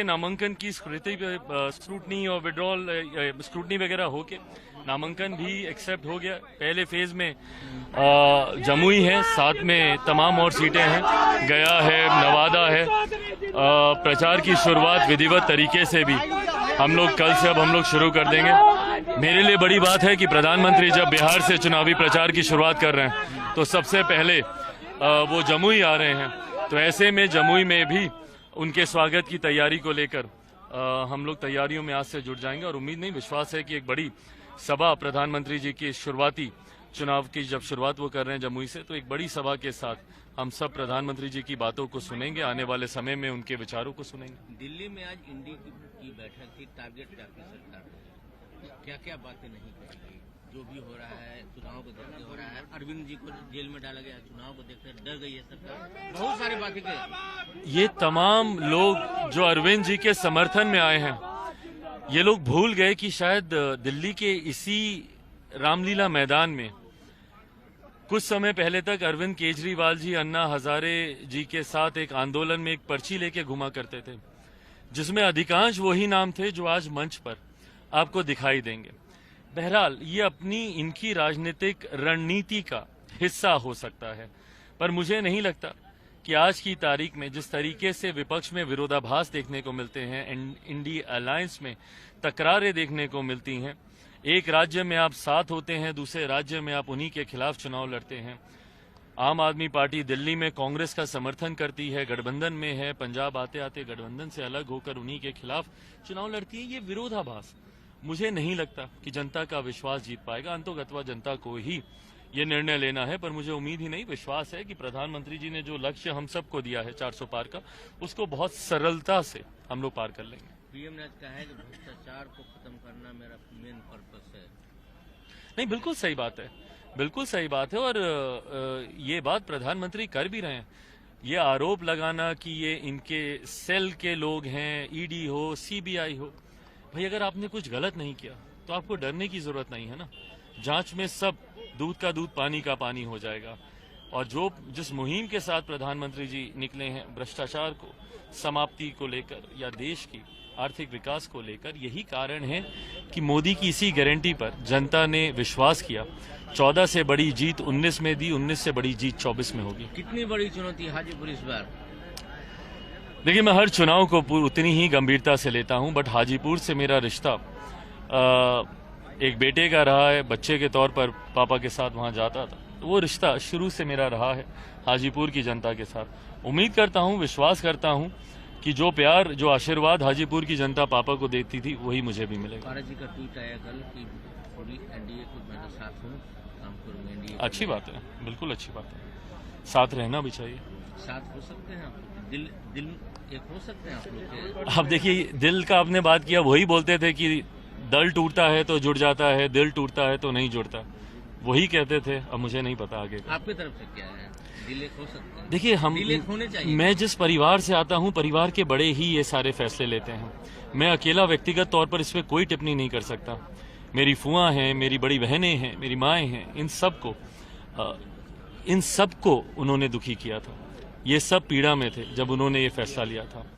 नामांकन की स्क्रूटनी और विड्रॉल स्क्रूटनी वगैरह होके नामांकन भी एक्सेप्ट हो गया। पहले फेज में जमुई है, साथ में तमाम और सीटें हैं, गया है, नवादा है। प्रचार की शुरुआत विधिवत तरीके से भी हम लोग कल से हम लोग शुरू कर देंगे। मेरे लिए बड़ी बात है कि प्रधानमंत्री जब बिहार से चुनावी प्रचार की शुरुआत कर रहे हैं तो सबसे पहले वो जमुई आ रहे हैं। तो ऐसे में जमुई में भी उनके स्वागत की तैयारी को लेकर हम लोग तैयारियों में आज से जुट जाएंगे और उम्मीद नहीं विश्वास है कि एक बड़ी सभा प्रधानमंत्री जी की शुरुआती चुनाव की जब शुरुआत वो कर रहे हैं जमुई से, तो एक बड़ी सभा के साथ हम सब प्रधानमंत्री जी की बातों को सुनेंगे, आने वाले समय में उनके विचारों को सुनेंगे। दिल्ली में आज इंडी की बैठक थी, टारगेट क्या थी सरकार ने, क्या क्या बातें नहीं कही, जो भी हो रहा है चुनाव को देखते हो रहा है, अरविंद जी को जेल में डाला गया, चुनाव को देखते डर गई है सरकार, बहुत सारी बातें कही। ये तमाम लोग जो अरविंद जी के समर्थन में आए हैं, ये लोग भूल गए कि शायद दिल्ली के इसी रामलीला मैदान में कुछ समय पहले तक अरविंद केजरीवाल जी अन्ना हजारे जी के साथ एक आंदोलन में एक पर्ची लेके घुमा करते थे, जिसमें अधिकांश वही नाम थे जो आज मंच पर आपको दिखाई देंगे। बहरहाल ये अपनी इनकी राजनीतिक रणनीति का हिस्सा हो सकता है, पर मुझे नहीं लगता कि आज की तारीख में जिस तरीके से विपक्ष में विरोधाभास देखने को मिलते हैं, इंडी अलायंस में तकरारें देखने को मिलती हैं, एक राज्य में आप साथ होते हैं, दूसरे राज्य में आप उन्हीं के खिलाफ चुनाव लड़ते हैं। आम आदमी पार्टी दिल्ली में कांग्रेस का समर्थन करती है, गठबंधन में है, पंजाब आते आते गठबंधन से अलग होकर उन्हीं के खिलाफ चुनाव लड़ती है। ये विरोधाभास मुझे नहीं लगता कि जनता का विश्वास जीत पाएगा। अंततः जनता को ही ये निर्णय लेना है, पर मुझे उम्मीद ही नहीं विश्वास है कि प्रधानमंत्री जी ने जो लक्ष्य हम सबको दिया है 400 पार का, उसको बहुत सरलता से हम लोग पार कर लेंगे। पीएम ने कहा है कि भ्रष्टाचार को खत्म करना मेरा मेन पर्पस है। नहीं, बिल्कुल सही बात है, बिल्कुल सही बात है, और ये बात प्रधानमंत्री कर भी रहे हैं। ये आरोप लगाना कि ये इनके सेल के लोग हैं, ईडी हो, सीबीआई हो, भाई अगर आपने कुछ गलत नहीं किया तो आपको डरने की जरूरत नहीं है ना। जांच में सब दूध का दूध पानी का पानी हो जाएगा। और जिस मुहिम के साथ प्रधानमंत्री जी निकले हैं भ्रष्टाचार को समाप्ति को लेकर या देश की आर्थिक विकास को लेकर, यही कारण है कि मोदी की इसी गारंटी पर जनता ने विश्वास किया। 14 से बड़ी जीत 19 में दी, 19 से बड़ी जीत 24 में होगी। कितनी बड़ी चुनौती हाजीपुर इस बार? देखिए, मैं हर चुनाव को उतनी ही गंभीरता से लेता हूं, बट हाजीपुर से मेरा रिश्ता एक बेटे का रहा है। बच्चे के तौर पर पापा के साथ वहां जाता था, तो वो रिश्ता शुरू से मेरा रहा है हाजीपुर की जनता के साथ। उम्मीद करता हूं, विश्वास करता हूं कि जो प्यार, जो आशीर्वाद हाजीपुर की जनता पापा को देती थी, वही मुझे भी मिलेगा। पारा जी का ट्वीट आया कल कि पूरी एनडीए को मैं साथ हूं, काम करूंगा एनडीए। अच्छी बात है, बिल्कुल अच्छी बात है, साथ रहना भी चाहिए। साथ हो सकते हैं आप, दिल एक हो सकते हैं आप लोग के। अब देखिए, दिल का आपने बात किया, वही बोलते थे कि दल टूटता है तो जुड़ जाता है, दिल टूटता है तो नहीं जुड़ता, वही कहते थे। अब मुझे नहीं पता आगे आपकी तरफ से क्या है, दिल एक हो सकता है? देखिए, मैं जिस परिवार से आता हूं, परिवार के बड़े ही ये सारे फैसले लेते हैं। मैं अकेला व्यक्तिगत तौर पर इस पर कोई टिप्पणी नहीं कर सकता। मेरी फुआ हैं, मेरी बड़ी बहनें हैं, मेरी माएँ हैं, इन सबको उन्होंने दुखी किया था। ये सब पीड़ा में थे जब उन्होंने ये फैसला लिया था।